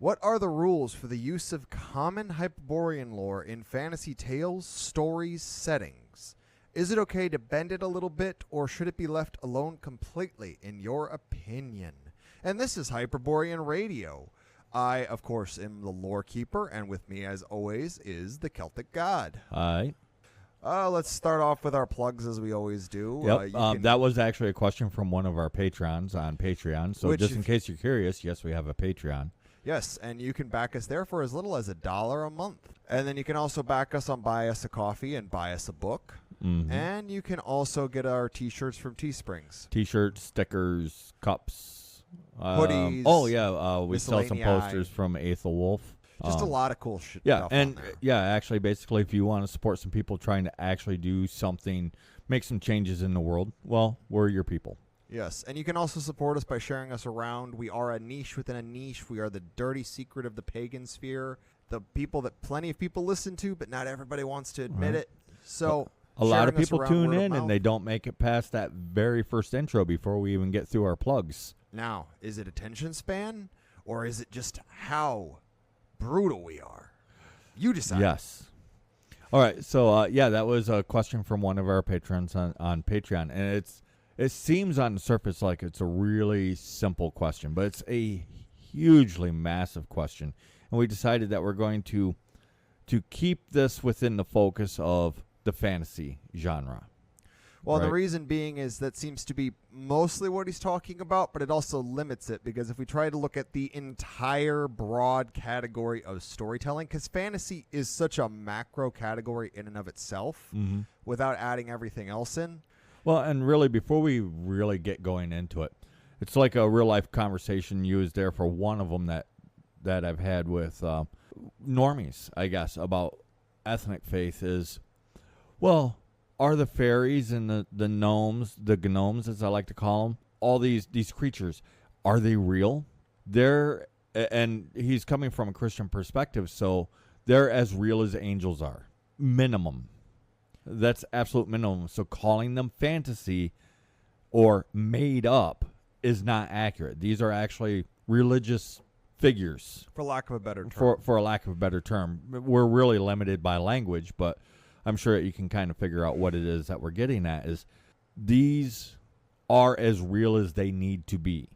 What are the rules for the use of common Hyperborean lore in fantasy tales, stories, settings? Is it okay to bend it a little bit, or should it be left alone completely, in your opinion? And this is Hyperborean Radio. I, of course, am the lore keeper, and with me, as always, is the Celtic God. Hi. Let's start off with our plugs, as we always do. Yep. That was actually a question from one of our patrons on Patreon. So just in case you're curious, yes, we have a Patreon. Yes, and you can back us there for as little as $1 a month. And then you can also back us on Buy Us a Coffee and Buy Us a Book. Mm-hmm. And you can also get our T-shirts from Teesprings. T-shirts, stickers, cups. Hoodies. We sell some posters from Aethel Wolf. Just a lot of cool shit. Yeah, and actually, basically, if you want to support some people trying to actually do something, make some changes in the world, well, we're your people. Yes, and you can also support us by sharing us around. We are a niche within a niche. We are the dirty secret of the pagan sphere, the people that plenty of people listen to, but not everybody wants to admit it. So a lot of people tune in, and they don't make it past that very first intro before we even get through our plugs. Now, is it attention span, or is it just how brutal we are? You decide. Yes. All right. So, that was a question from one of our patrons on Patreon. And it seems on the surface like it's a really simple question, but it's a hugely massive question. And we decided that we're going to keep this within the focus of the fantasy genre. Well, right? The reason being is that seems to be mostly what he's talking about, but it also limits it, because if we try to look at the entire broad category of storytelling, because fantasy is such a macro category in and of itself, without adding everything else in. Well, and really, before we really get going into it, it's like a real-life conversation you was there for one of them that I've had with normies, I guess, about ethnic faith is, well, are the fairies and the gnomes, as I like to call them, all these creatures, are they real? And he's coming from a Christian perspective, so they're as real as angels are. Minimum. That's absolute minimum. So calling them fantasy or made up is not accurate. These are actually religious figures. For lack of a better term. For a lack of a better term. We're really limited by language, but I'm sure you can kind of figure out what it is that we're getting at is these are as real as they need to be.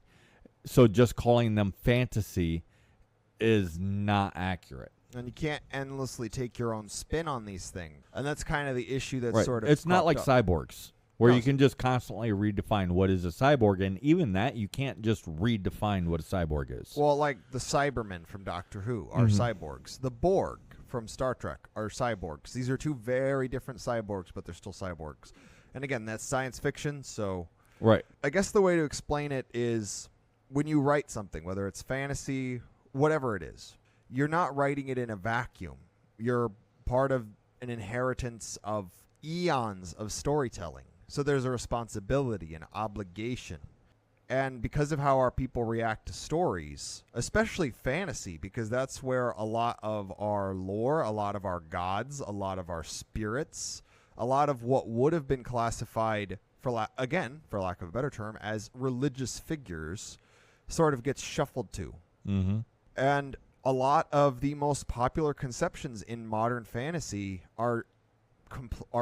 So just calling them fantasy is not accurate. And you can't endlessly take your own spin on these things. And that's kind of the issue that's right. sort of It's not like up. cyborgs, where you can just constantly redefine what is a cyborg. And even that, you can't just redefine what a cyborg is. Well, like the Cybermen from Doctor Who are cyborgs. The Borg from Star Trek are cyborgs. These are two very different cyborgs, but they're still cyborgs. And again, that's science fiction, so... Right. I guess the way to explain it is when you write something, whether it's fantasy, whatever it is, you're not writing it in a vacuum. You're part of an inheritance of eons of storytelling. So there's a responsibility, an obligation. And because of how our people react to stories, especially fantasy, because that's where a lot of our lore, a lot of our gods, a lot of our spirits, a lot of what would have been classified, for lack of a better term, as religious figures, sort of gets shuffled to. Mm-hmm. And a lot of the most popular conceptions in modern fantasy are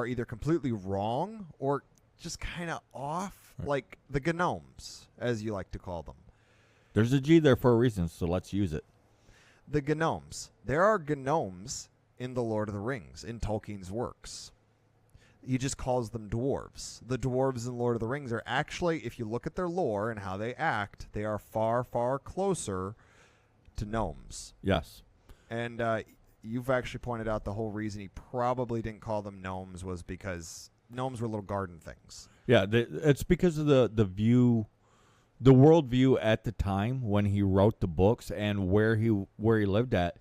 either completely wrong or just kind of off, right. Like the gnomes, as you like to call them. There's a G there for a reason, so let's use it. The gnomes. There are gnomes in The Lord of the Rings, in Tolkien's works. He just calls them dwarves. The dwarves in Lord of the Rings are actually, if you look at their lore and how they act, they are far, far closer to gnomes. Yes. And you've actually pointed out the whole reason he probably didn't call them gnomes was because gnomes were little garden things. Yeah, it's because of the worldview at the time when he wrote the books and where he lived at.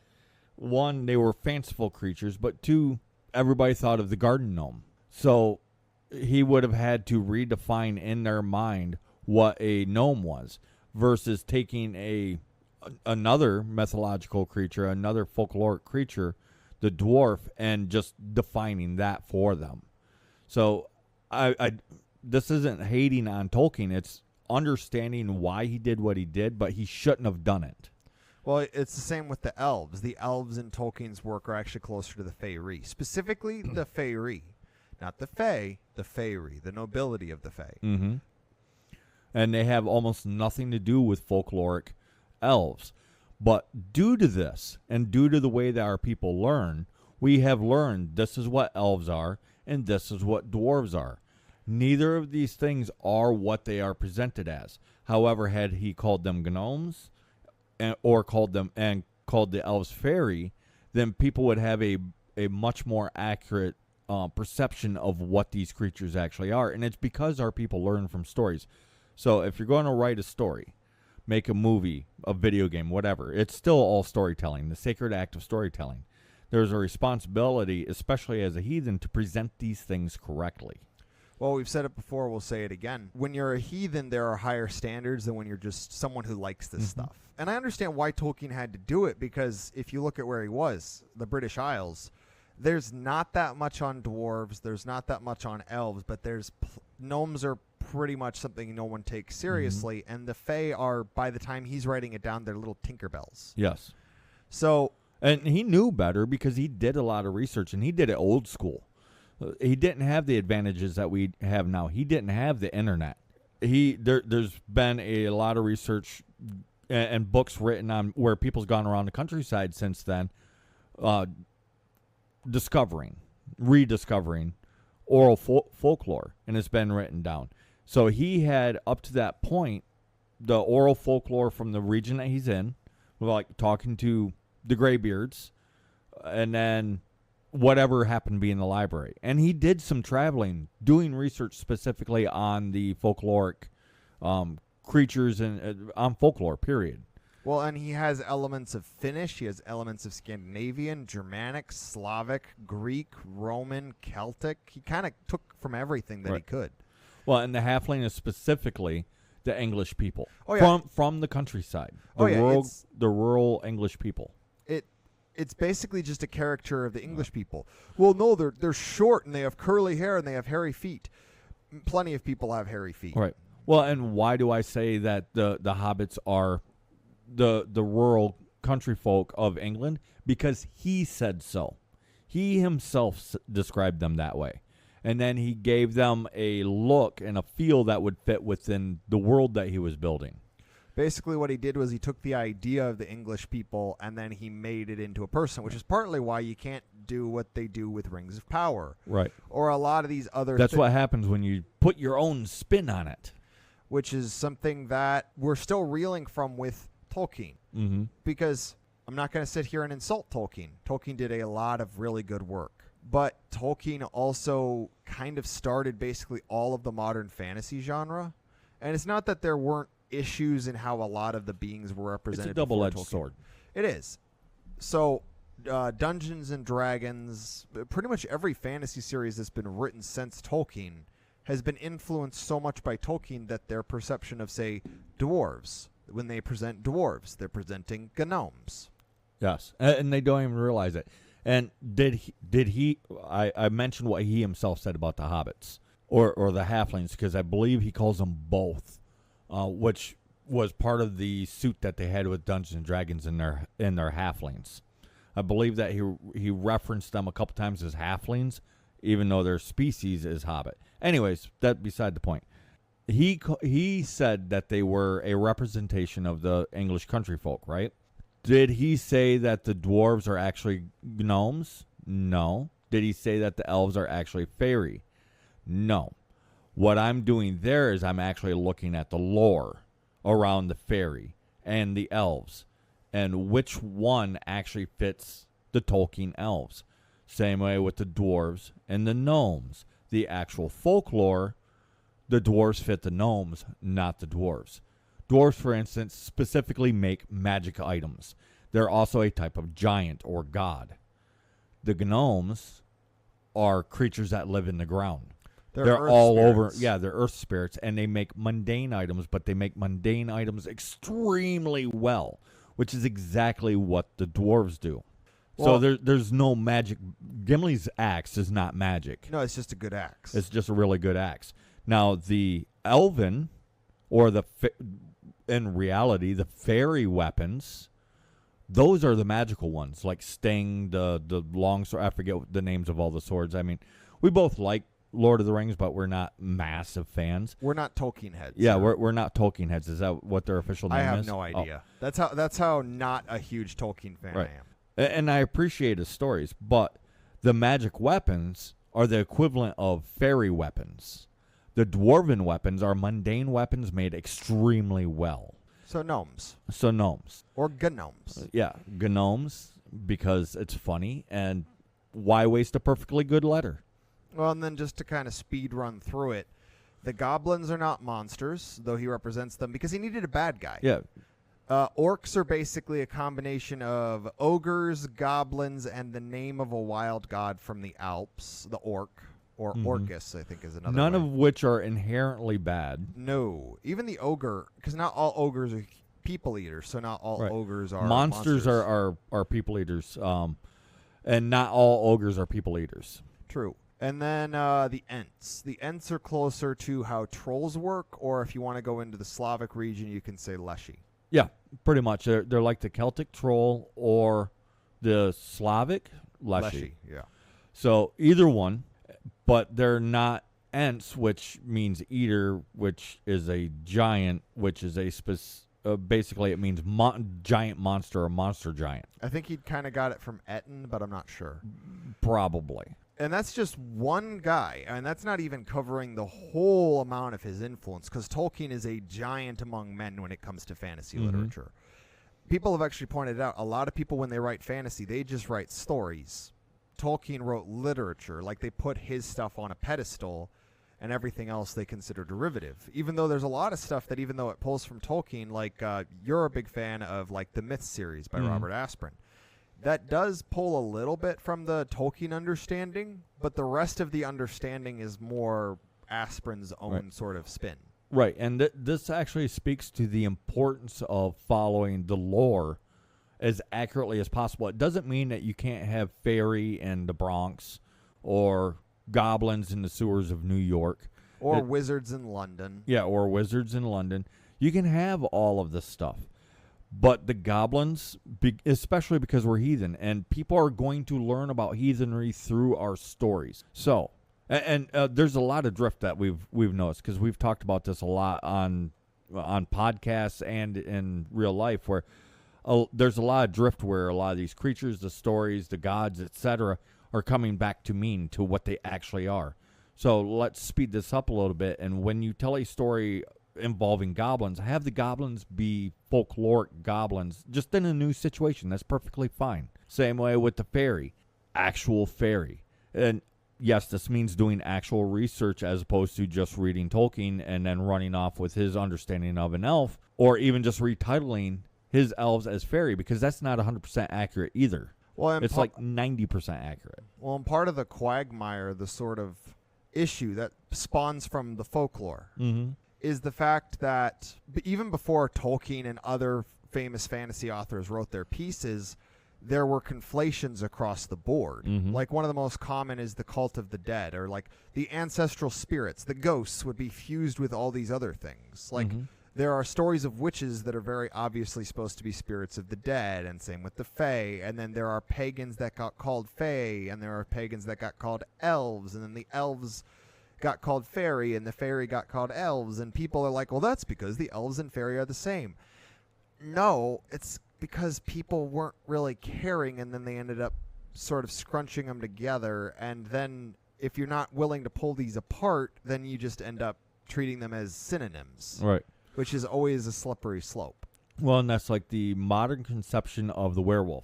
One, they were fanciful creatures, but two, everybody thought of the garden gnome. So he would have had to redefine in their mind what a gnome was versus taking another mythological creature, another folkloric creature, the dwarf, and just defining that for them. So this isn't hating on Tolkien. It's understanding why he did what he did, but he shouldn't have done it. Well, it's the same with the elves. The elves in Tolkien's work are actually closer to the Faerie. Specifically, the Faerie. Not the Fae, the Faerie, the nobility of the Fae. Mm-hmm. And they have almost nothing to do with folkloric elves. But due to this, and due to the way that our people learn, we have learned this is what elves are, and this is what dwarves are. Neither of these things are what they are presented as. However, had he called them gnomes, or called the elves fairy, then people would have a much more accurate perception of what these creatures actually are. And it's because our people learn from stories. So if you're going to write a story, make a movie, a video game, whatever, it's still all storytelling, the sacred act of storytelling. There's a responsibility, especially as a heathen, to present these things correctly. Well, we've said it before, we'll say it again. When you're a heathen, there are higher standards than when you're just someone who likes this stuff. And I understand why Tolkien had to do it, because if you look at where he was, the British Isles, there's not that much on dwarves, there's not that much on elves, but gnomes are pretty much something no one takes seriously, and the Fae are, by the time he's writing it down, they're little Tinkerbells. Yes. So... And he knew better because he did a lot of research, and he did it old school. He didn't have the advantages that we have now. He didn't have the internet. There's been a lot of research and books written on where people's gone around the countryside since then, rediscovering oral folklore, and it's been written down. So he had, up to that point, the oral folklore from the region that he's in, like talking to the Greybeards, and then whatever happened to be in the library. And he did some traveling, doing research specifically on the folkloric creatures and on folklore, period. Well, and he has elements of Finnish, he has elements of Scandinavian, Germanic, Slavic, Greek, Roman, Celtic. He kind of took from everything that he could. Well, and the halfling is specifically the English people. Oh, yeah. From the countryside. The rural English people. It's basically just a caricature of the English people. Well, no, they're short and they have curly hair and they have hairy feet. Plenty of people have hairy feet. Right. Well, and why do I say that the hobbits are the rural country folk of England? Because he said so. He himself described them that way. And then he gave them a look and a feel that would fit within the world that he was building. Basically, what he did was he took the idea of the English people and then he made it into a person, which is partly why you can't do what they do with Rings of Power. Right. Or a lot of these other That's what happens when you put your own spin on it. Which is something that we're still reeling from with Tolkien. Mm-hmm. Because I'm not going to sit here and insult Tolkien. Tolkien did a lot of really good work. But Tolkien also kind of started basically all of the modern fantasy genre. And it's not that there weren't issues in how a lot of the beings were represented. It's a double-edged sword. It is. So Dungeons and Dragons, pretty much every fantasy series that's been written since Tolkien has been influenced so much by Tolkien that their perception of, say, dwarves, when they present dwarves, they're presenting gnomes. Yes, and they don't even realize it. And did he I mentioned what he himself said about the hobbits or the halflings, because I believe he calls them both, which was part of the suit that they had with Dungeons and Dragons in their halflings. I believe that he referenced them a couple times as halflings, even though their species is hobbit. Anyways, that beside the point. He said that they were a representation of the English country folk, right? Did he say that the dwarves are actually gnomes? No. Did he say that the elves are actually fairy? No. What I'm doing there is I'm actually looking at the lore around the fairy and the elves and which one actually fits the Tolkien elves. Same way with the dwarves and the gnomes. The actual folklore, the dwarves fit the gnomes, not the dwarves. Dwarves, for instance, specifically make magic items. They're also a type of giant or god. The gnomes are creatures that live in the ground. They're all over. Yeah, they're earth spirits, and they make mundane items, but they make mundane extremely well, which is exactly what the dwarves do. Well, so there's no magic. Gimli's axe is not magic. No, it's just a good axe. It's just a really good axe. Now, the elven, or in reality, the fairy weapons those are the magical ones, like Sting, the long sword. I forget the names of all the swords. I mean, we both like Lord of the Rings, but we're not massive fans. We're not Tolkien heads. Yeah, we're not Tolkien heads. Is that what their official name is? I have no idea. That's how not a huge Tolkien fan Right. I am. And I appreciate his stories, but the magic weapons are the equivalent of fairy weapons. The dwarven weapons are mundane weapons made extremely well. So gnomes. Or gnomes. Yeah, gnomes, because it's funny, and why waste a perfectly good letter? Well, and then just to kind of speed run through it, the goblins are not monsters, though he represents them because he needed a bad guy. Yeah. Orcs are basically a combination of ogres, goblins, and the name of a wild god from the Alps, the orc, or Orcus, I think is another None way. of which are inherently bad. No. Even the ogre, because not all ogres are people eaters, so not all ogres are monsters. Are people eaters, and not all ogres are people eaters. True. And then the Ents. The Ents are closer to how trolls work, or if you want to go into the Slavic region, you can say Leshy. Yeah, pretty much. They're like the Celtic troll or the Slavic Leshy. Yeah. So either one, but they're not Ents, which means eater, which is a giant, which is a basically it means giant monster or monster giant. I think he kind of got it from Etten, but I'm not sure. Probably. And that's just one guy, and that's not even covering the whole amount of his influence, because Tolkien is a giant among men when it comes to fantasy literature. People have actually pointed out, a lot of people, when they write fantasy, they just write stories. Tolkien wrote literature, like they put his stuff on a pedestal, and everything else they consider derivative. Even though there's a lot of stuff that, even though it pulls from Tolkien, like you're a big fan of like the Myth series by Robert Asprin. That does pull a little bit from the Tolkien understanding, but the rest of the understanding is more Asprin's own sort of spin. Right, and this actually speaks to the importance of following the lore as accurately as possible. It doesn't mean that you can't have fairy in the Bronx or goblins in the sewers of New York. Or wizards in London. Yeah, or wizards in London. You can have all of this stuff. But the goblins, especially because we're heathen, and people are going to learn about heathenry through our stories. So, and there's a lot of drift that we've noticed, because we've talked about this a lot on podcasts and in real life, where there's a lot of drift where a lot of these creatures, the stories, the gods, etc., are coming back to mean to what they actually are. So let's speed this up a little bit. And when you tell a story involving goblins, have the goblins be folkloric goblins, just in a new situation. That's perfectly fine. Same way with the fairy, actual fairy. And yes, this means doing actual research as opposed to just reading Tolkien and then running off with his understanding of an elf, or even just retitling his elves as fairy, because that's not 100% accurate either. Well, it's like 90% accurate. Well, and part of the quagmire, the sort of issue that spawns from the folklore, is the fact that even before Tolkien and other famous fantasy authors wrote their pieces, there were conflations across the board. Like one of the most common is the cult of the dead, or like the ancestral spirits, the ghosts would be fused with all these other things. Like there are stories of witches that are very obviously supposed to be spirits of the dead, and same with the fae. And then there are pagans that got called fae, and there are pagans that got called elves, and then the elves got called fairy, and the fairy got called elves, and people are like, well, that's because the elves and fairy are the same. No, it's because people weren't really caring, and then they ended up sort of scrunching them together, and then if you're not willing to pull these apart, then you just end up treating them as synonyms. Right. Which is always a slippery slope. Well, and that's like the modern conception of the werewolf.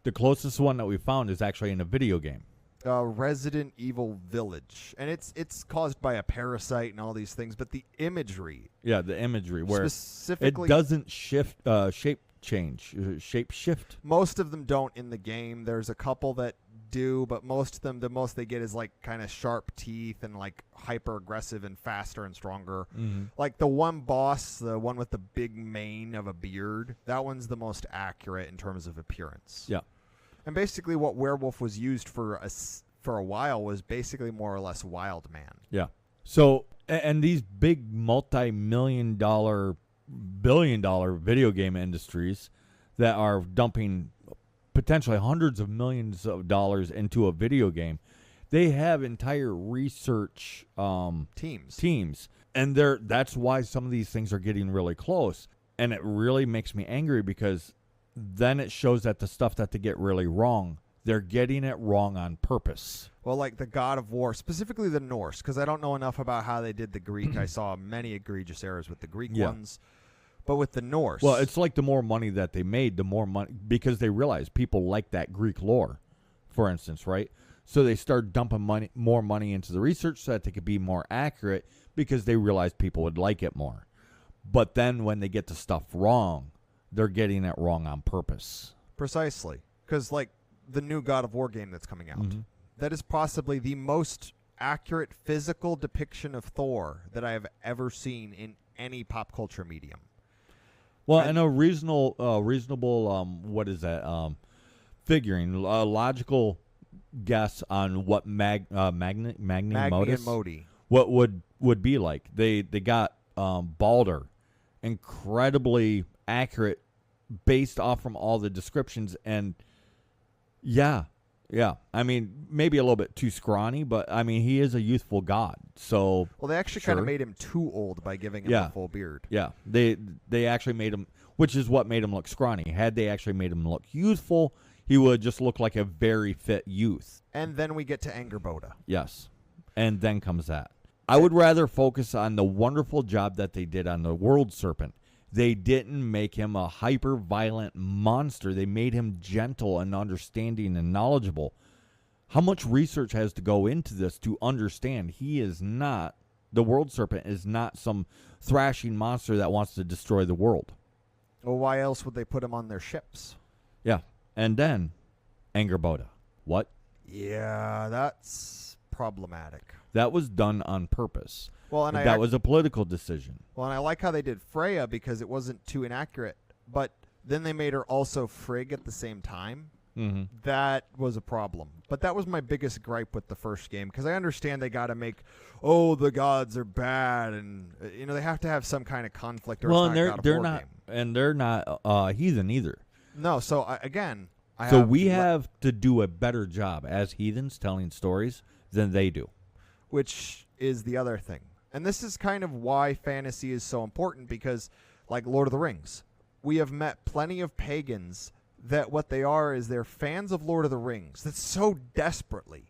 The closest one that we found is actually in a video game. Resident Evil Village. And it's caused by a parasite and all these things, but the imagery. Yeah, the imagery where specifically it doesn't shape shift. Most of them don't in the game. There's a couple that do, but most of them, the most they get is like kind of sharp teeth and like hyper aggressive and faster and stronger. Like the one boss, the one with the big mane of a beard, that one's the most accurate in terms of appearance. Yeah. And basically what werewolf was used for a while was basically more or less wild man. Yeah. So, and these big multi-million-dollar, billion-dollar video game industries, that are dumping potentially hundreds of millions of dollars into a video game. They have entire research teams, and that's why some of these things are getting really close. And it really makes me angry because then it shows that the stuff that they get really wrong, they're getting it wrong on purpose. Well, like the God of War, specifically the Norse, because I don't know enough about how they did the Greek. I saw many egregious errors with the Greek ones. But with the Norse... Well, it's like the more money that they made, the more money... Because they realize people like that Greek lore, for instance, right? So they start dumping more money into the research so that they could be more accurate because they realize people would like it more. But then when they get the stuff wrong, they're getting it wrong on purpose. Precisely. Because, like, the new God of War game that's coming out, that is possibly the most accurate physical depiction of Thor that I have ever seen in any pop culture medium. Well, and a reasonable, what is that, figuring, a logical guess on what Magni Modus, Modi. What would be like. They got Balder, incredibly accurate based off from all the descriptions, and yeah. I mean, maybe a little bit too scrawny, but I mean, he is a youthful god. So well, they actually kind of made him too old by giving him a full beard. Yeah, they actually made him, which is what made him look scrawny. Had they actually made him look youthful, he would just look like a very fit youth. And then we get to Angerboda. Yes, and then comes that. I would rather focus on the wonderful job that they did on the World Serpent. They didn't make him a hyper-violent monster. They made him gentle and understanding and knowledgeable. How much research has to go into this to understand he is not, the World Serpent is not some thrashing monster that wants to destroy the world. Well, why else would they put him on their ships? Yeah, and then Angerboda. What? Yeah, that's problematic. That was done on purpose. Well, and that was a political decision. Well, and I like how they did Freya because it wasn't too inaccurate. But then they made her also Frigg at the same time. Mm-hmm. That was a problem. But that was my biggest gripe with the first game because I understand they got to make, the gods are bad, and they have to have some kind of conflict. Or Well, it's not they're not, and they're not heathen either. No, so we have to do a better job as heathens telling stories than they do, which is the other thing. And this is kind of why fantasy is so important because, like Lord of the Rings, we have met plenty of pagans that what they are is they're fans of Lord of the Rings that so desperately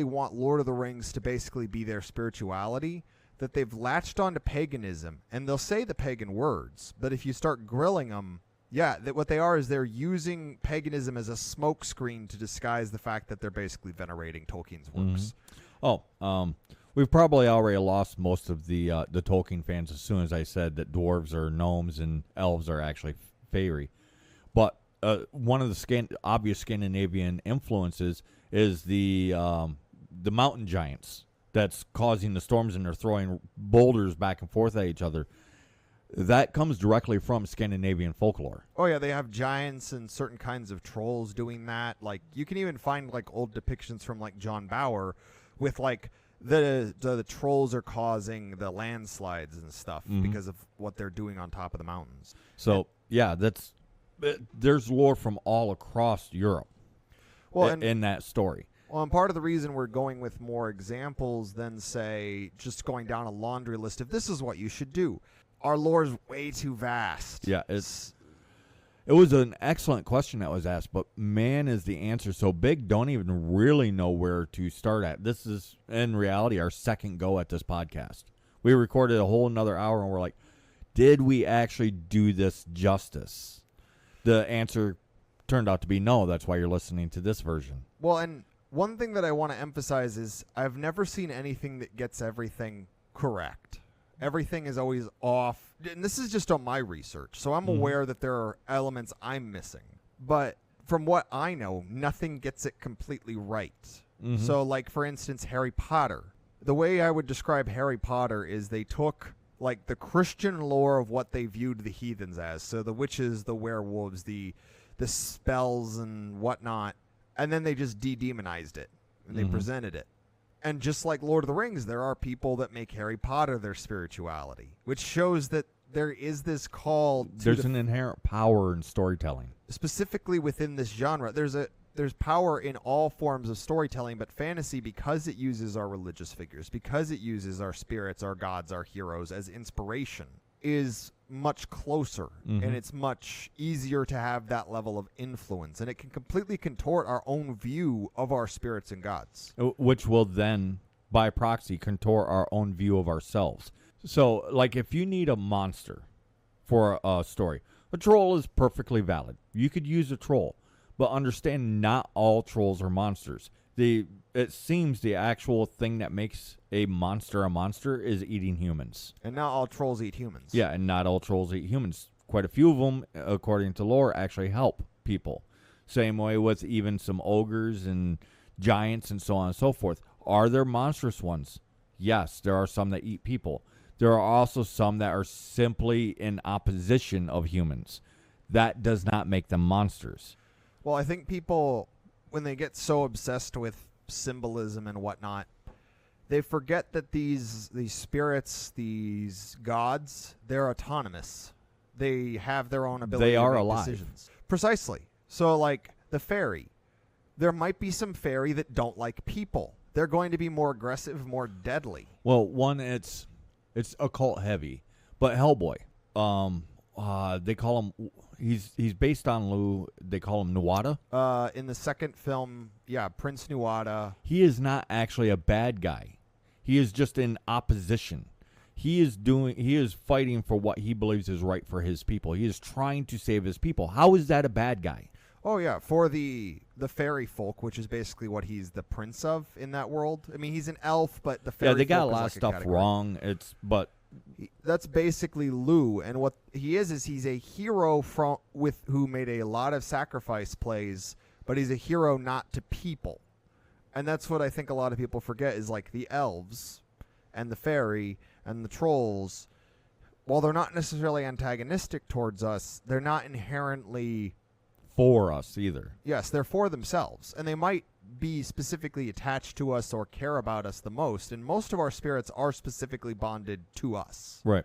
want Lord of the Rings to basically be their spirituality that they've latched onto paganism. And they'll say the pagan words, but if you start grilling them, that what they are is they're using paganism as a smokescreen to disguise the fact that they're basically venerating Tolkien's works. Mm-hmm. We've probably already lost most of the Tolkien fans as soon as I said that dwarves are gnomes and elves are actually fairy. But one of the obvious Scandinavian influences is the mountain giants that's causing the storms, and they're throwing boulders back and forth at each other. That comes directly from Scandinavian folklore. Oh, yeah, they have giants and certain kinds of trolls doing that. Like, you can even find, like, old depictions from, like, John Bauer with, like, the trolls are causing the landslides and stuff because of what they're doing on top of the mountains. So, there's lore from all across Europe in that story. Well, and part of the reason we're going with more examples than, say, just going down a laundry list of this is what you should do. Our lore is way too vast. Yeah, it was an excellent question that was asked, but man, is the answer so big, don't even really know where to start at. This is, in reality, our second go at this podcast. We recorded a whole another hour, and we're like, did we actually do this justice? The answer turned out to be no. That's why you're listening to this version. Well, and one thing that I want to emphasize is I've never seen anything that gets everything correct. Everything is always off. And this is just on my research, so I'm aware that there are elements I'm missing. But from what I know, nothing gets it completely right. Mm-hmm. So, like, for instance, Harry Potter. The way I would describe Harry Potter is they took, like, the Christian lore of what they viewed the heathens as. So the witches, the werewolves, the spells and whatnot. And then they just de-demonized it. And they presented it. And just like Lord of the Rings, there are people that make Harry Potter their spirituality, which shows that there is this call to There's an inherent power in storytelling. specifically within this genre. There's power in all forms of storytelling, but fantasy, because it uses our religious figures, because it uses our spirits, our gods, our heroes as inspiration, is much closer, and it's much easier to have that level of influence, and it can completely contort our own view of our spirits and gods. Which will then, by proxy, contort our own view of ourselves. So, like, if you need a monster for a story, a troll is perfectly valid. You could use a troll, but understand not all trolls are monsters. It seems the actual thing that makes a monster is eating humans. And not all trolls eat humans. Yeah, and not all trolls eat humans. Quite a few of them, according to lore, actually help people. Same way with even some ogres and giants and so on and so forth. Are there monstrous ones? Yes, there are some that eat people. There are also some that are simply in opposition of humans. That does not make them monsters. Well, I think people, when they get so obsessed with symbolism and whatnot, they forget that these spirits, these gods, they're autonomous. They have their own ability They to are make alive. decisions. Precisely. So, like, the fairy. There might be some fairy that don't like people. They're going to be more aggressive, more deadly. Well, one, it's occult heavy, but Hellboy, they call him. He's based on Lou. They call him Nuada. In the second film, yeah, Prince Nuada. He is not actually a bad guy. He is just in opposition. He is fighting for what he believes is right for his people. He is trying to save his people. How is that a bad guy? Oh yeah, for the fairy folk, which is basically what he's the prince of in that world. I mean, he's an elf, but the fairy Yeah, they got a folk is lot like of stuff category. wrong. That's basically Lou, and what he is he's a hero who made a lot of sacrifice plays, but he's a hero not to people. And that's what I think a lot of people forget is, like, the elves and the fairy and the trolls, while they're not necessarily antagonistic towards us, they're not inherently for us either. Yes, they're for themselves, and they might be specifically attached to us or care about us the most, and most of our spirits are specifically bonded to us. Right.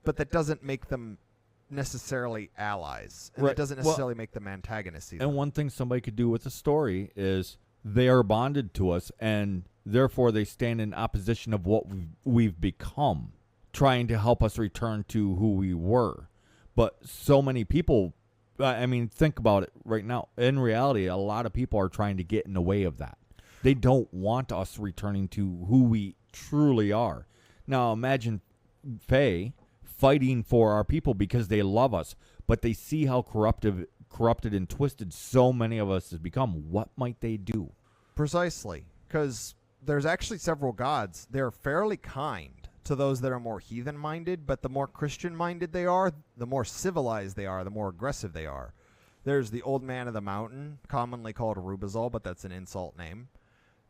But that doesn't make them necessarily allies, and Right. that doesn't necessarily make them antagonists either. And one thing somebody could do with a story is they are bonded to us, and therefore they stand in opposition of what we've become, trying to help us return to who we were. But so many people, I mean, think about it right now. In reality, a lot of people are trying to get in the way of that. They don't want us returning to who we truly are. Now, imagine Faye fighting for our people because they love us, but they see how corrupted and twisted so many of us has become. What might they do? Precisely, because there's actually several gods. They're fairly kind to those that are more heathen-minded, but the more Christian-minded they are, the more civilized they are, the more aggressive they are. There's the Old Man of the Mountain, commonly called Rubizal, but that's an insult name,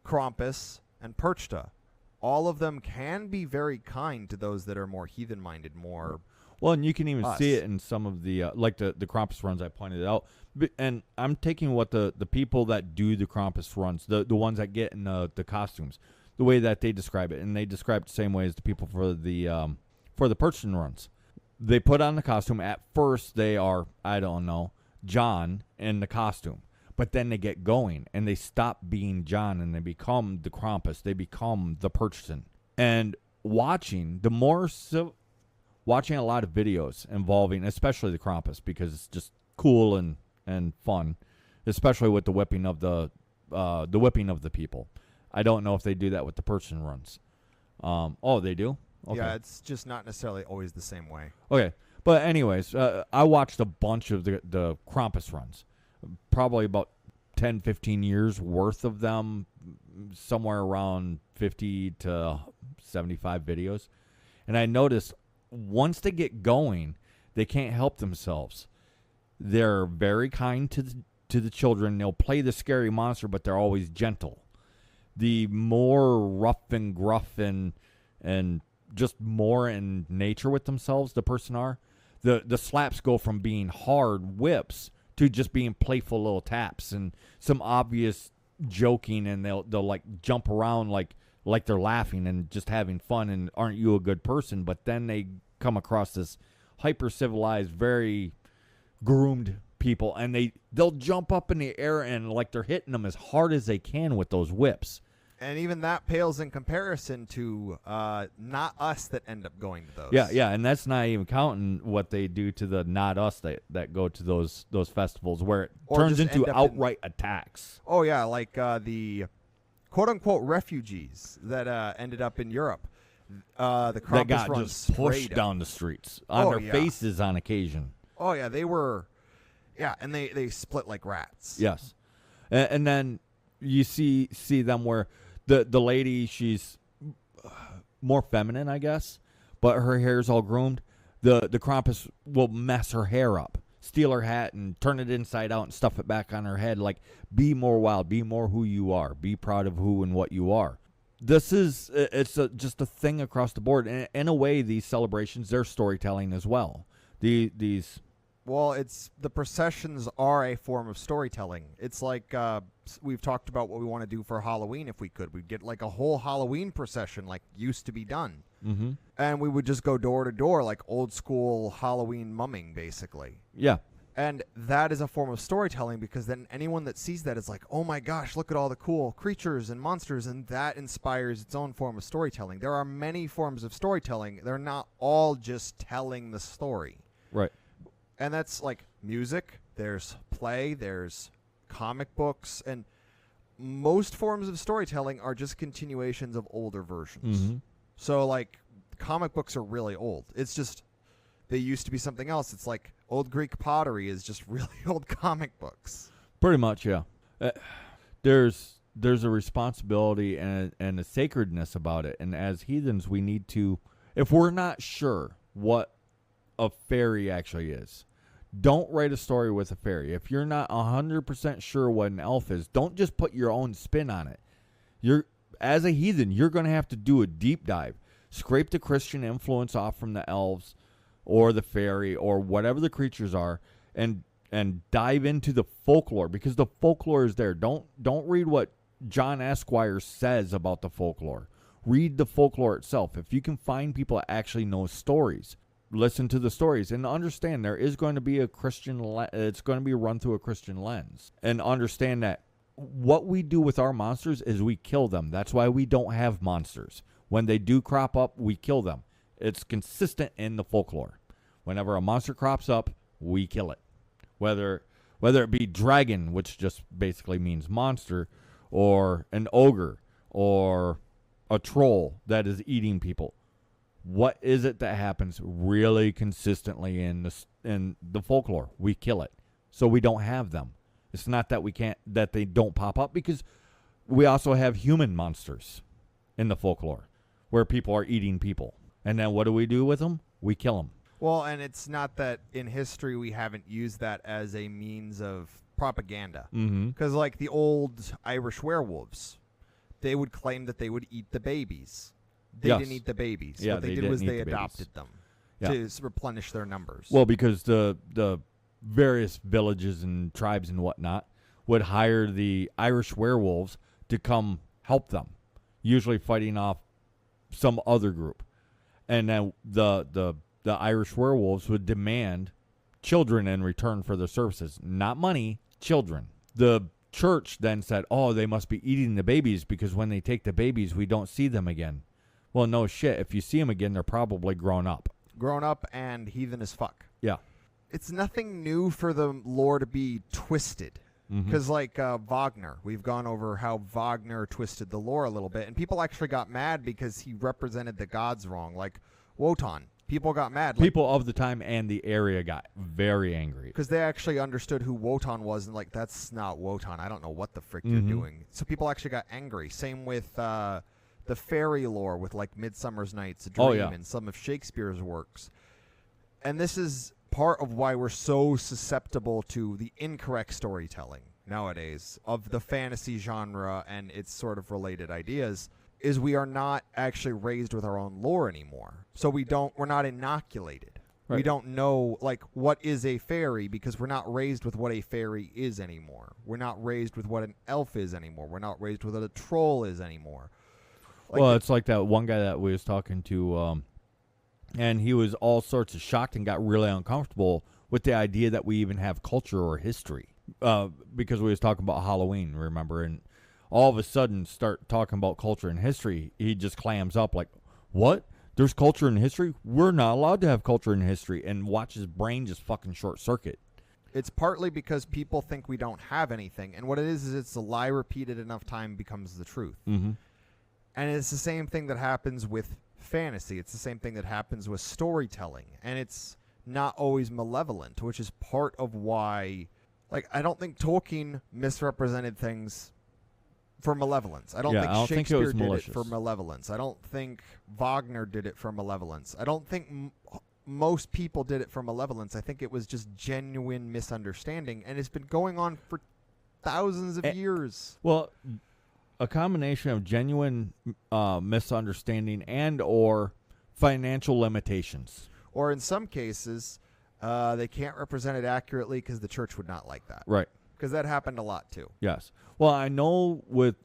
Krampus, and Perchta. All of them can be very kind to those that are more heathen-minded, more... Well, and you can even us. see it in some of the, like the Krampus runs I pointed out. And I'm taking what the people that do the Krampus runs, the ones that get in the costumes, the way that they describe it. And they describe it the same way as the people for the Persian runs. They put on the costume. At first, they are, I don't know, John in the costume. But then they get going, and they stop being John, and they become the Krampus. They become the Persian. And watching a lot of videos involving, especially the Krampus, because it's just cool and fun, especially with the whipping of the people. I don't know if they do that with the Persian runs. Oh, they do? Okay. Yeah, it's just not necessarily always the same way. Okay. But anyways, I watched a bunch of the Krampus runs. Probably about 10, 15 years worth of them, somewhere around 50 to 75 videos. And I noticed once they get going, they can't help themselves. They're very kind to the children. They'll play the scary monster, but they're always gentle. The more rough and gruff and just more in nature with themselves the person are, the slaps go from being hard whips to just being playful little taps and some obvious joking, and they'll like jump around like they're laughing and just having fun and aren't you a good person, but then they come across this hyper civilized, very groomed people, and they'll jump up in the air and like they're hitting them as hard as they can with those whips. And even that pales in comparison to not us that end up going to those. Yeah, and that's not even counting what they do to the not us that go to those festivals where it turns into outright attacks. Oh yeah, like the quote unquote refugees that ended up in Europe. The that got Krampus just pushed down the streets on their faces on occasion. Oh yeah, they were. Yeah, and they split like rats. Yes, and then you see them where. The lady, she's more feminine, I guess, but her hair's all groomed. The Krampus will mess her hair up, steal her hat, and turn it inside out and stuff it back on her head. Like, be more wild, be more who you are, be proud of who and what you are. It's just a thing across the board. And in a way, these celebrations, they're storytelling as well. Well, the processions are a form of storytelling. It's like we've talked about what we want to do for Halloween if we could. We'd get like a whole Halloween procession like used to be done. Mm-hmm. And we would just go door to door like old school Halloween mumming, basically. Yeah. And that is a form of storytelling because then anyone that sees that is like, oh my gosh, look at all the cool creatures and monsters, and that inspires its own form of storytelling. There are many forms of storytelling. They're not all just telling the story. Right. And that's like music, there's play, there's comic books, and most forms of storytelling are just continuations of older versions. Mm-hmm. So, like, comic books are really old. It's just, they used to be something else. It's like old Greek pottery is just really old comic books. Pretty much, yeah. There's a responsibility and a sacredness about it. And as heathens, we need to, if we're not sure what a fairy actually is, don't write a story with a fairy. If you're not 100% sure what an elf is, don't just put your own spin on it. As a heathen, you're going to have to do a deep dive. Scrape the Christian influence off from the elves or the fairy or whatever the creatures are and dive into the folklore, because the folklore is there. Don't read what John Esquire says about the folklore. Read the folklore itself. If you can find people that actually know stories, listen to the stories and understand there is going to be a Christian it's going to be run through a Christian lens, and understand that what we do with our monsters is we kill them. That's why we don't have monsters. When they do crop up, we kill them. It's consistent in the folklore. Whenever a monster crops up, we kill it. Whether it be dragon, which just basically means monster, or an ogre, or a troll that is eating people. What is it that happens really consistently in the folklore? We kill it. So we don't have them. It's not that they don't pop up, because we also have human monsters in the folklore where people are eating people. And then what do we do with them? We kill them. Well, and it's not that in history we haven't used that as a means of propaganda. Because like the old Irish werewolves, they would claim that they would eat the babies. They didn't eat the babies. Yeah, what they did was they adopted them to replenish their numbers. Well, because the various villages and tribes and whatnot would hire the Irish werewolves to come help them, usually fighting off some other group. And then the Irish werewolves would demand children in return for their services. Not money, children. The church then said, oh, they must be eating the babies, because when they take the babies, we don't see them again. Well, no shit. If you see them again, they're probably grown up. Grown up and heathen as fuck. Yeah. It's nothing new for the lore to be twisted. Because like Wagner, we've gone over how Wagner twisted the lore a little bit. And people actually got mad because he represented the gods wrong. Like Wotan. People got mad. People of the time and the area got very angry. Because they actually understood who Wotan was, and like, that's not Wotan. I don't know what the frick you're doing. So people actually got angry. Same with the fairy lore with like Midsummer's Night's Dream and some of Shakespeare's works. And this is part of why we're so susceptible to the incorrect storytelling nowadays of the fantasy genre and its sort of related ideas, is we are not actually raised with our own lore anymore. So we're not inoculated. Right. We don't know, like, what is a fairy, because we're not raised with what a fairy is anymore. We're not raised with what an elf is anymore. We're not raised with what a troll is anymore. Like, well, it's like that one guy that we was talking to And he was all sorts of shocked and got really uncomfortable with the idea that we even have culture or history. Because we was talking about Halloween, remember? And all of a sudden start talking about culture and history, he just clams up like, what? There's culture and history? We're not allowed to have culture and history. And watch his brain just fucking short circuit. It's partly because people think we don't have anything. And what it is it's a lie repeated enough time becomes the truth. Mm-hmm. And it's the same thing that happens with fantasy. It's the same thing that happens with storytelling. And it's not always malevolent, which is part of why, like, I don't think Tolkien misrepresented things for malevolence. I don't think Shakespeare did it for malevolence. I don't think Wagner did it for malevolence. I don't think most people did it for malevolence. I think it was just genuine misunderstanding, and it's been going on for thousands of years. Well, a combination of genuine misunderstanding and or financial limitations. Or in some cases, they can't represent it accurately because the church would not like that. Right. Because that happened a lot, too. Yes. Well, I know with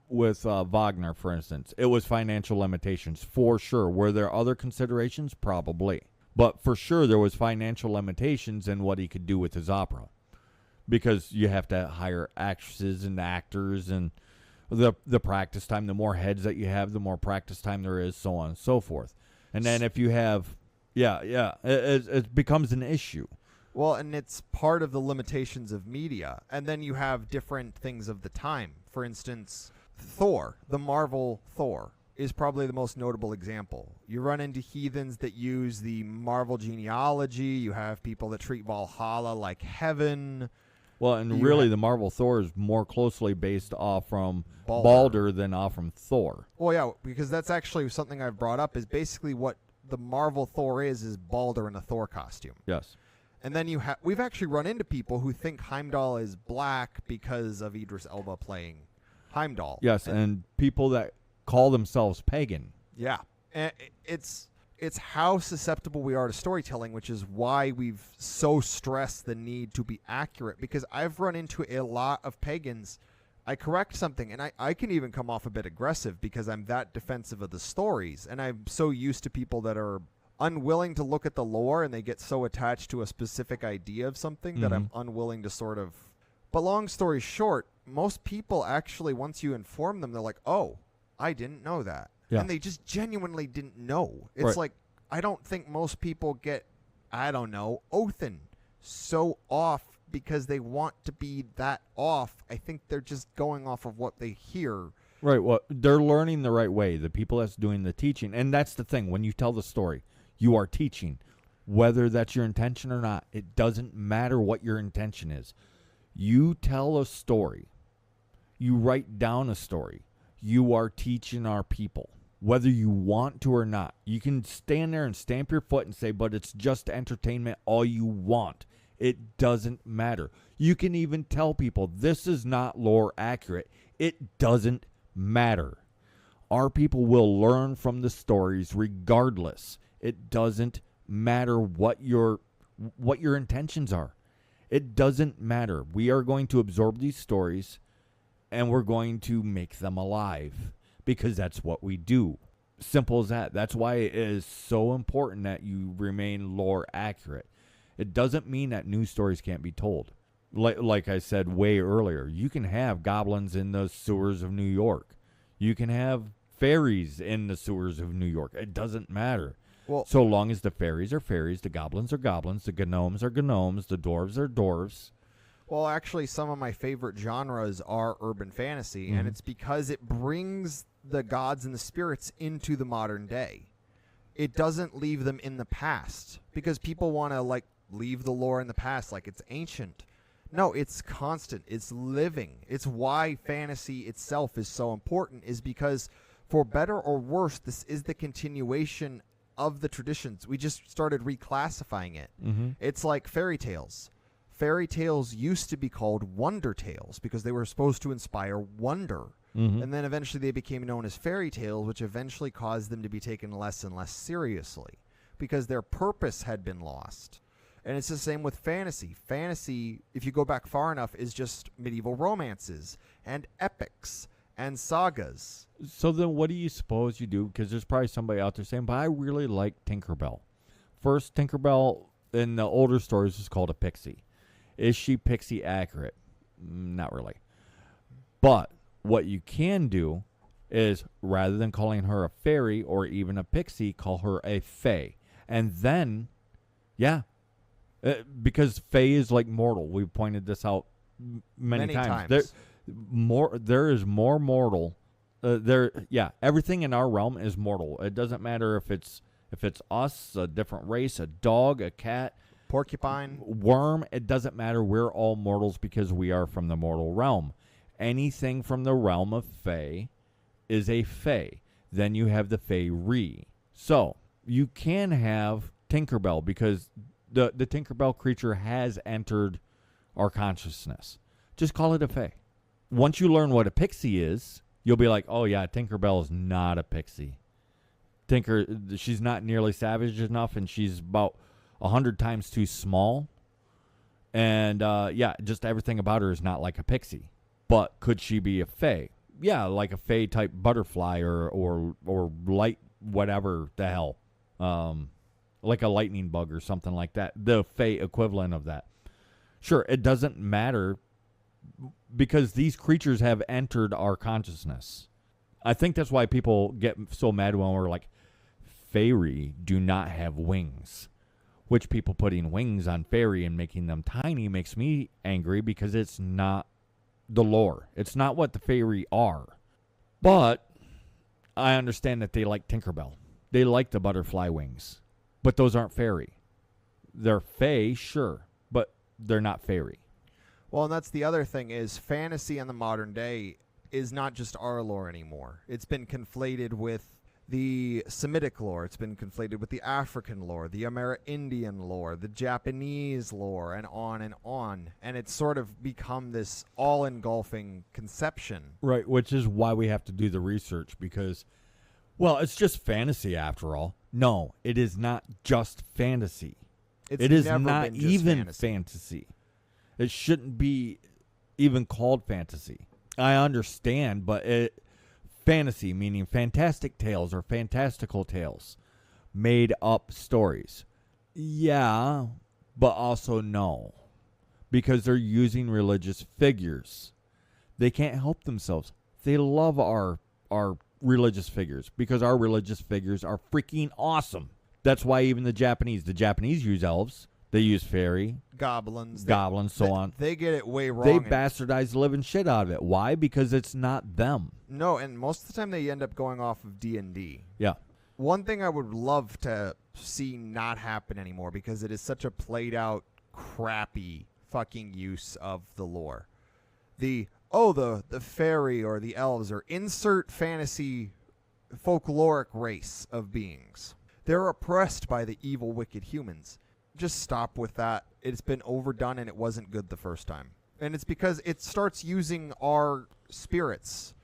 Wagner, for instance, it was financial limitations for sure. Were there other considerations? Probably. But for sure, there was financial limitations in what he could do with his opera. Because you have to hire actresses and actors and the practice time. The more heads that you have, the more practice time there is, so on and so forth. And then if you have... it becomes an issue. Well, and it's part of the limitations of media. And then you have different things of the time. For instance, Thor, the Marvel Thor, is probably the most notable example. You run into heathens that use the Marvel genealogy. You have people that treat Valhalla like heaven. Well, and really the Marvel Thor is more closely based off from Balder than off from Thor. Well, yeah, because that's actually something I've brought up is basically what the Marvel Thor is Balder in a Thor costume. Yes. And then we've actually run into people who think Heimdall is black because of Idris Elba playing Heimdall. Yes, and people that call themselves pagan. Yeah. And it's how susceptible we are to storytelling, which is why we've so stressed the need to be accurate. Because I've run into a lot of pagans. I correct something, and I can even come off a bit aggressive because I'm that defensive of the stories. And I'm so used to people that are unwilling to look at the lore, and they get so attached to a specific idea of something that I'm unwilling to sort of... But long story short, most people actually, once you inform them, they're like, oh, I didn't know that. Yeah. And they just genuinely didn't know. It's like, I don't think most people get, I don't know, Othin so off because they want to be that off. I think they're just going off of what they hear. Right. Well, they're learning the right way, the people that's doing the teaching. And that's the thing. When you tell the story, you are teaching. Whether that's your intention or not, it doesn't matter what your intention is. You tell a story. You write down a story. You are teaching our people. Whether you want to or not. You can stand there and stamp your foot and say, but it's just entertainment all you want. It doesn't matter. You can even tell people this is not lore accurate. It doesn't matter. Our people will learn from the stories regardless. It doesn't matter what your intentions are. It doesn't matter. We are going to absorb these stories and we're going to make them alive because that's what we do. Simple as that. That's why it is so important that you remain lore accurate. It doesn't mean that news stories can't be told. Like I said way earlier, you can have goblins in the sewers of New York. You can have fairies in the sewers of New York. It doesn't matter. Well, so long as the fairies are fairies, the goblins are goblins, the gnomes are gnomes, the dwarves are dwarves. Well, actually, some of my favorite genres are urban fantasy, and it's because it brings the gods and the spirits into the modern day. It doesn't leave them in the past, because people want to, like, leave the lore in the past like it's ancient. No, it's constant. It's living. It's why fantasy itself is so important, is because, for better or worse, this is the continuation of the traditions. We just started reclassifying it. It's like fairy tales. Fairy tales used to be called wonder tales because they were supposed to inspire wonder. And then eventually they became known as fairy tales, which eventually caused them to be taken less and less seriously because their purpose had been lost. And it's the same with fantasy. Fantasy, if you go back far enough, is just medieval romances and epics and sagas. So then what do you suppose you do? Because there's probably somebody out there saying, but I really like Tinkerbell. first Tinkerbell in the older stories is called a pixie. Is she pixie accurate? Not really. But what you can do is, rather than calling her a fairy or even a pixie, call her a fae. And then, because fae is like mortal. We've pointed this out many times. There is more mortal. Everything in our realm is mortal. It doesn't matter if it's us, a different race, a dog, a cat, porcupine, worm. It doesn't matter. We're all mortals because we are from the mortal realm. Anything from the realm of fae is a fae. Then you have the fae-re. So you can have Tinkerbell because the Tinkerbell creature has entered our consciousness. Just call it a fae. Once you learn what a pixie is, you'll be like, oh yeah, Tinkerbell is not a pixie. She's not nearly savage enough, and she's about 100 times too small. And just everything about her is not like a pixie. But could she be a fae? Yeah, like a fae type butterfly or light whatever the hell. Like a lightning bug or something like that. The fae equivalent of that. Sure, it doesn't matter because these creatures have entered our consciousness. I think that's why people get so mad when we're like, fairy do not have wings. Which people putting wings on fairy and making them tiny makes me angry because it's not the lore. It's not what the fairy are. But I understand that they like Tinkerbell. They like the butterfly wings. But those aren't fairy. They're fae, sure, but they're not fairy. Well, and that's the other thing is fantasy in the modern day is not just our lore anymore. It's been conflated with the Semitic lore. It's been conflated with the African lore, the Amerindian lore, the Japanese lore, and on and on. And it's sort of become this all-engulfing conception. Right, which is why we have to do the research because, well, it's just fantasy after all. No, it is not just fantasy. It is not even fantasy. It shouldn't be even called fantasy. I understand, but fantasy, meaning fantastic tales or fantastical tales, made up stories. Yeah, but also no, because they're using religious figures. They can't help themselves. They love our religious figures because our religious figures are freaking awesome. That's why even the Japanese use elves. They use fairy, goblins, so on. They get it way wrong. They bastardize the living shit out of it. Why? Because it's not them. No, and most of the time they end up going off of D&D. Yeah. One thing I would love to see not happen anymore because it is such a played out, crappy fucking use of the lore. The fairy or the elves or insert fantasy folkloric race of beings. They're oppressed by the evil, wicked humans. Just stop with that. It's been overdone and it wasn't good the first time. And it's because it starts using our spirits,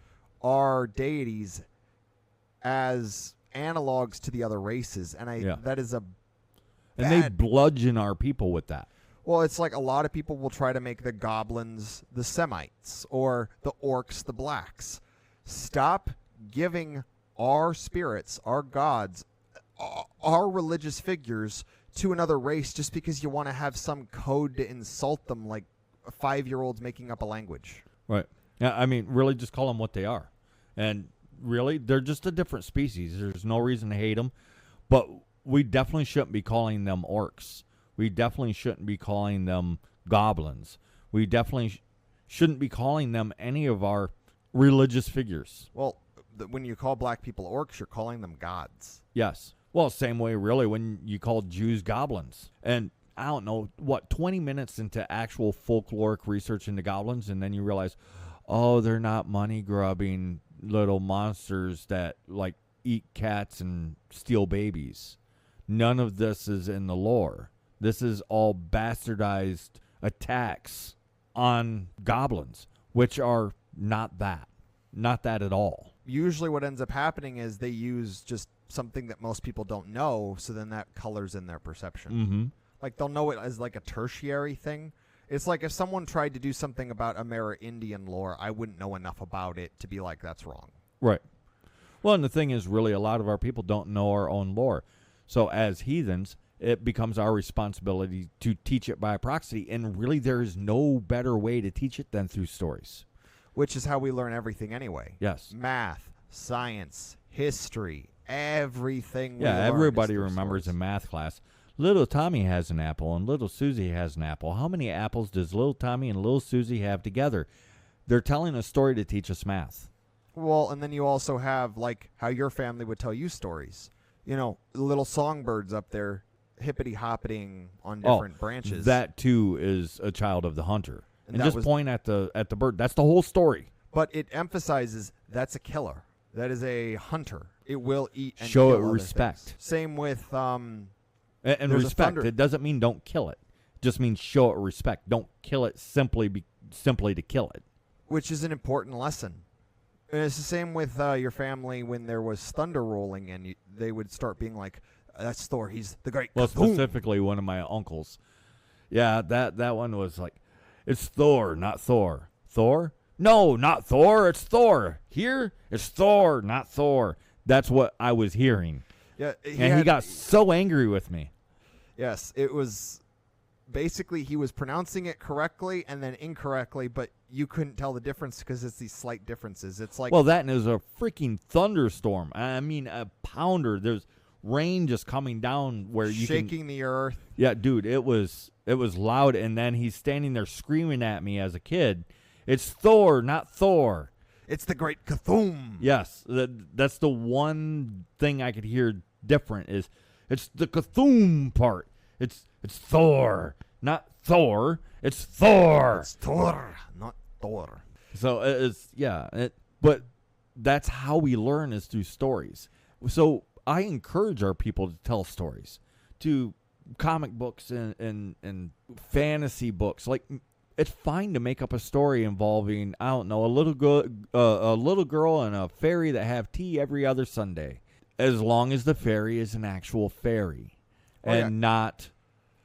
our deities, as analogs to the other races. And that is a and they bludgeon our people with that. Well, it's like a lot of people will try to make the goblins the Semites or the orcs the blacks. Stop giving our spirits, our gods, our religious figures to another race just because you want to have some code to insult them like 5-year-olds making up a language. Right. Yeah, I mean, really just call them what they are. And really, they're just a different species. There's no reason to hate them. But we definitely shouldn't be calling them orcs. We definitely shouldn't be calling them goblins. We definitely shouldn't be calling them any of our religious figures. Well, when you call black people orcs, you're calling them gods. Yes. Well, same way, really, when you call Jews goblins. And I don't know, 20 minutes into actual folkloric research into goblins, and then you realize, oh, they're not money-grubbing little monsters that, like, eat cats and steal babies. None of this is in the lore. This is all bastardized attacks on goblins, which are not that. Not that at all. Usually what ends up happening is they use just something that most people don't know, so then that colors in their perception. Mm-hmm. Like they'll know it as like a tertiary thing. It's like if someone tried to do something about Amerindian lore, I wouldn't know enough about it to be like, that's wrong. Right. Well, and the thing is, really, a lot of our people don't know our own lore. So as heathens, it becomes our responsibility to teach it by proxy. And really, there is no better way to teach it than through stories. Which is how we learn everything anyway. Yes. Math, science, history, everything. Yeah, everybody remembers stories. in math class, little Tommy has an apple and little Susie has an apple. How many apples does little Tommy and little Susie have together? They're telling a story to teach us math. Well, and then you also have, like, how your family would tell you stories. You know, little songbirds up there hippity-hoppiting on different branches. That, too, is a child of the hunter. And just was, point at the bird. That's the whole story. But it emphasizes that's a killer. That is a hunter. It will eat and show kill it other respect. Things. Same with and respect. It doesn't mean don't kill it. It just means show it respect. Don't kill it simply to kill it. Which is an important lesson. And it's the same with your family when there was thunder rolling, and they would start being like, "That's Thor. He's the great." Well, Cthulhu." specifically one of my uncles. Yeah, that one was like, it's Thor, not Thor. Thor? No, not Thor. It's Thor. Here, it's Thor, not Thor. That's what I was hearing. Yeah, he got so angry with me. Yes, it was basically he was pronouncing it correctly and then incorrectly, but you couldn't tell the difference because it's these slight differences. It's like, well, that and it was a freaking thunderstorm. I mean, a pounder. There's rain just coming down where you shaking the earth. Yeah, dude, it was loud, and then he's standing there screaming at me as a kid. It's Thor, not Thor. It's the great Cthulhu. Yes, that's the one thing I could hear different is it's the Cthulhu part. It's Thor, not Thor. It's Thor. It's Thor, not Thor. So but that's how we learn is through stories. So I encourage our people to tell stories, to comic books and fantasy books. Like, it's fine to make up a story involving, I don't know, a little girl and a fairy that have tea every other Sunday, as long as the fairy is an actual fairy not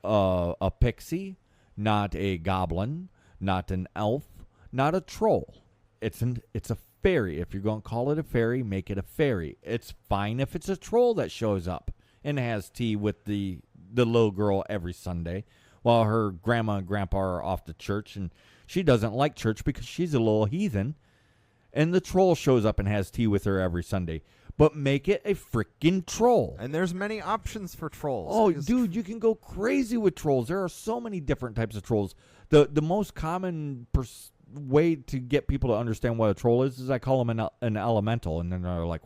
a pixie, not a goblin, not an elf, not a troll. It's a fairy. If you're going to call it a fairy, make it a fairy. It's fine if it's a troll that shows up and has tea with the little girl every Sunday while her grandma and grandpa are off to church, and she doesn't like church because she's a little heathen, and the troll shows up and has tea with her every Sunday. But make it a freaking troll. And there's many options for trolls. Oh, dude, you can go crazy with trolls. There are so many different types of trolls. The most common way to get people to understand what a troll is I call them an elemental. And then they're like,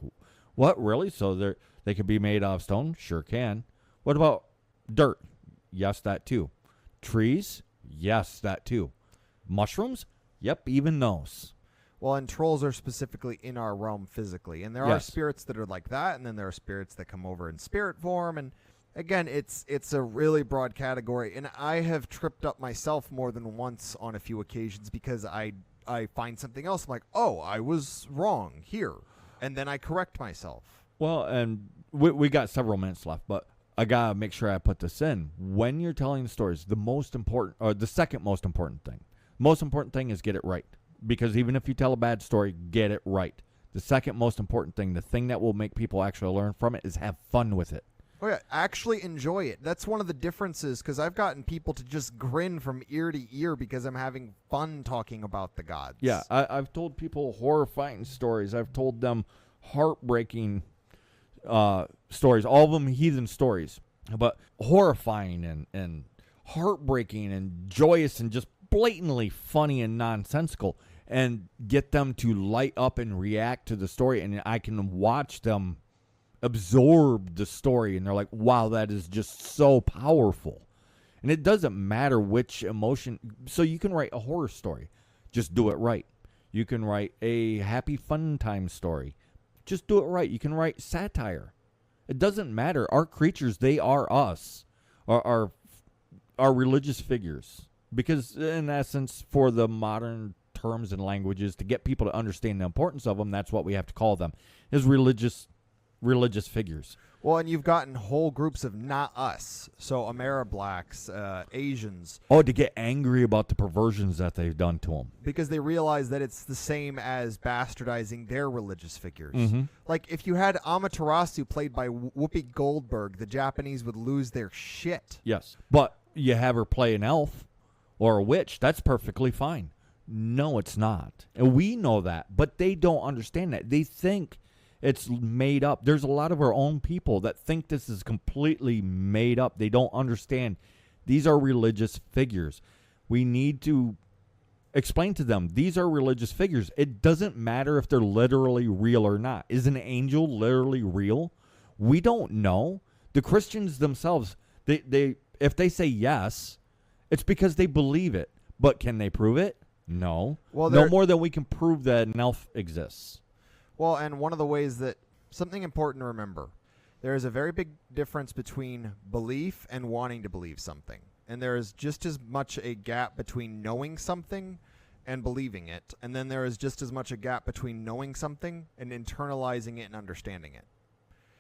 what, really? So they could be made out of stone? Sure can. What about dirt? Yes, that too. Trees? Yes, that too. Mushrooms? Yep, even those. Well, and trolls are specifically in our realm physically. And there are spirits that are like that, and then there are spirits that come over in spirit form. And again, it's a really broad category. And I have tripped up myself more than once on a few occasions because I find something else. I'm like, oh, I was wrong here. And then I correct myself. Well, and we got several minutes left, but I got to make sure I put this in. When you're telling stories, the second most important thing is get it right. Because even if you tell a bad story, get it right. The second most important thing, the thing that will make people actually learn from it, is have fun with it. Oh, yeah, actually enjoy it. That's one of the differences, because I've gotten people to just grin from ear to ear because I'm having fun talking about the gods. Yeah, I've told people horrifying stories. I've told them heartbreaking stories, all of them heathen stories, but horrifying and heartbreaking and joyous and just blatantly funny and nonsensical, and get them to light up and react to the story, and I can watch them absorb the story, and they're like, wow, that is just so powerful. And it doesn't matter which emotion. So you can write a horror story, just do it right. You can write a happy fun time story, just do it right. You can write satire. It doesn't matter. Our creatures, they are us, are religious figures. Because in essence, for the modern terms and languages, to get people to understand the importance of them, that's what we have to call them, is religious figures. Well, and you've gotten whole groups of not us, so Ameriblacks, Asians, Oh, to get angry about the perversions that they've done to them. because they realize that it's the same as bastardizing their religious figures. Mm-hmm. Like, if you had Amaterasu played by Whoopi Goldberg, the Japanese would lose their shit. Yes. But you have her play an elf or a witch. That's perfectly fine. No, it's not. And we know that, but they don't understand that. They think it's made up. There's a lot of our own people that think this is completely made up. They don't understand. These are religious figures. We need to explain to them, these are religious figures. It doesn't matter if they're literally real or not. Is an angel literally real? We don't know. The Christians themselves, they if they say yes, it's because they believe it. But can they prove it? No. Well, no more than we can prove that an elf exists. Well, and one of the ways that something important to remember, there is a very big difference between belief and wanting to believe something. And there is just as much a gap between knowing something and believing it. And then there is just as much a gap between knowing something and internalizing it and understanding it.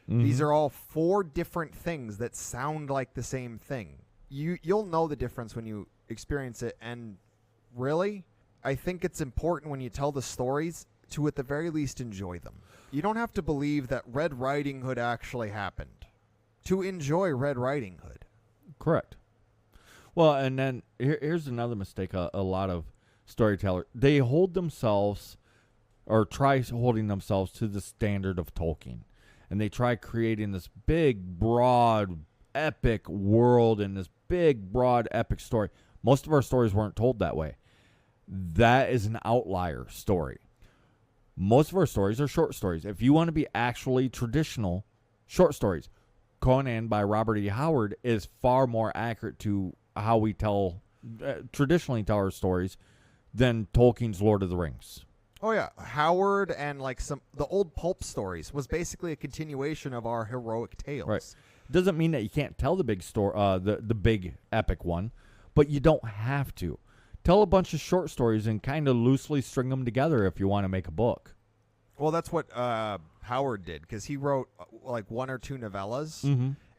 Mm-hmm. These are all 4 different things that sound like the same thing. You'll know the difference when you experience it. And really, I think it's important when you tell the stories to at the very least enjoy them. You don't have to believe that Red Riding Hood actually happened to enjoy Red Riding Hood. Correct. Well, and then here's another mistake a lot of storytellers. They hold themselves or try holding themselves to the standard of Tolkien. And they try creating this big, broad, epic world and this big, broad, epic story. Most of our stories weren't told that way. That is an outlier story. Most of our stories are short stories. If you want to be actually traditional, short stories. Conan by Robert E. Howard is far more accurate to how we traditionally tell our stories than Tolkien's Lord of the Rings. Oh yeah, Howard and like the old pulp stories was basically a continuation of our heroic tales. Right. Doesn't mean that you can't tell the big story, the big epic one, but you don't have to. Tell a bunch of short stories and kind of loosely string them together if you want to make a book. Well, that's what Howard did, because he wrote like 1 or 2 novellas,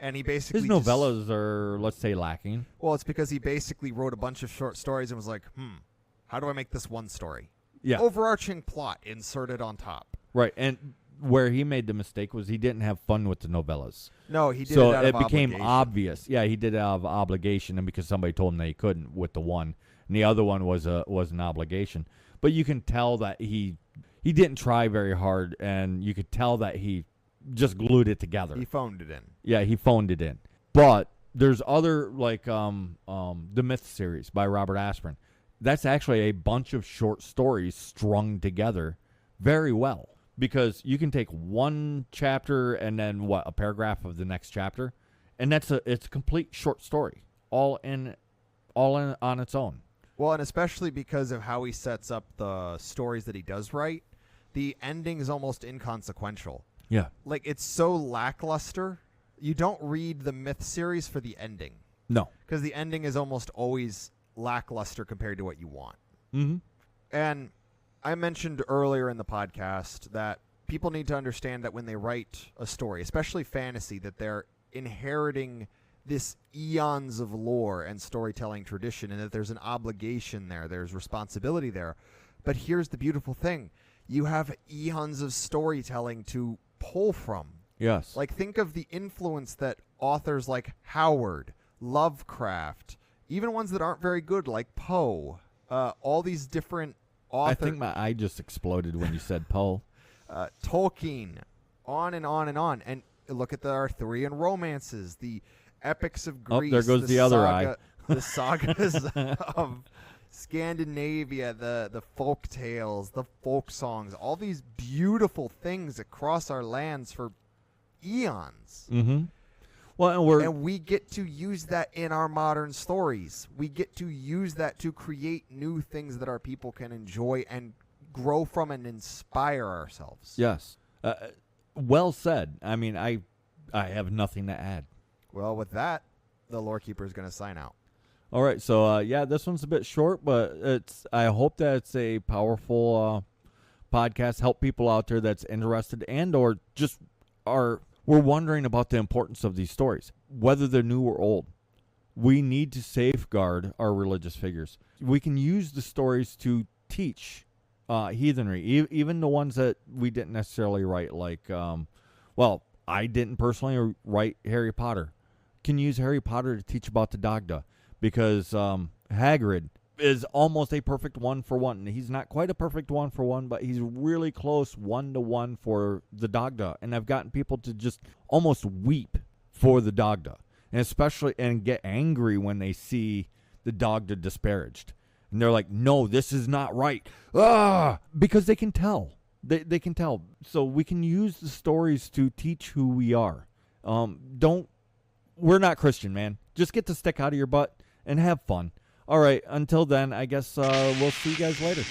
and he basically his novellas are, let's say, lacking. Well, it's because he basically wrote a bunch of short stories and was like, how do I make this one story? Yeah. Overarching plot inserted on top. Right, and where he made the mistake was he didn't have fun with the novellas. No, he did so it out of became obligation. obvious. Yeah, he did it out of obligation, and because somebody told him that he couldn't with the one, and the other one was an obligation. But you can tell that he didn't try very hard, and you could tell that he just glued it together. He phoned it in. Yeah, he phoned it in. But there's other, like the Myth series by Robert Asprin. That's actually a bunch of short stories strung together very well. Because you can take one chapter and then, a paragraph of the next chapter, and it's a complete short story, all in on its own. Well, and especially because of how he sets up the stories that he does write, the ending is almost inconsequential. Yeah. Like, it's so lackluster. You don't read the Myth series for the ending. No. Because the ending is almost always lackluster compared to what you want. Mm-hmm. And I mentioned earlier in the podcast that people need to understand that when they write a story, especially fantasy, that they're inheriting this eons of lore and storytelling tradition, and that there's an obligation there, there's responsibility there. But here's the beautiful thing. You have eons of storytelling to pull from. Yes. Like, think of the influence that authors like Howard, Lovecraft, even ones that aren't very good like Poe, all these different authors. I think my eye just exploded when you said Poe. Tolkien, on and on and on. And look at the Arthurian romances, the epics of Greece. Oh, there goes the other eye. The sagas of Scandinavia, the folk tales, the folk songs, all these beautiful things across our lands for eons. Mm-hmm. Well, and we get to use that in our modern stories. We get to use that to create new things that our people can enjoy and grow from and inspire ourselves. Yes. Well said. I mean, I have nothing to add. Well, with that, the Lore Keeper is going to sign out. All right. So, this one's a bit short, but I hope that it's a powerful podcast. Help people out there that's interested and or just are we're wondering about the importance of these stories, whether they're new or old. We need to safeguard our religious figures. We can use the stories to teach heathenry, even the ones that we didn't necessarily write, like, I didn't personally write Harry Potter. Can use Harry Potter to teach about the Dagda, because Hagrid is almost a perfect one-for-one. He's not quite a perfect one-for-one, but he's really close one-to-one for the Dagda. And I've gotten people to just almost weep for the Dagda, and especially and get angry when they see the Dagda disparaged. And they're like, no, this is not right. Because they can tell. They can tell. So we can use the stories to teach who we are. We're not Christian, man. Just get the stick out of your butt and have fun. All right, until then, I guess we'll see you guys later.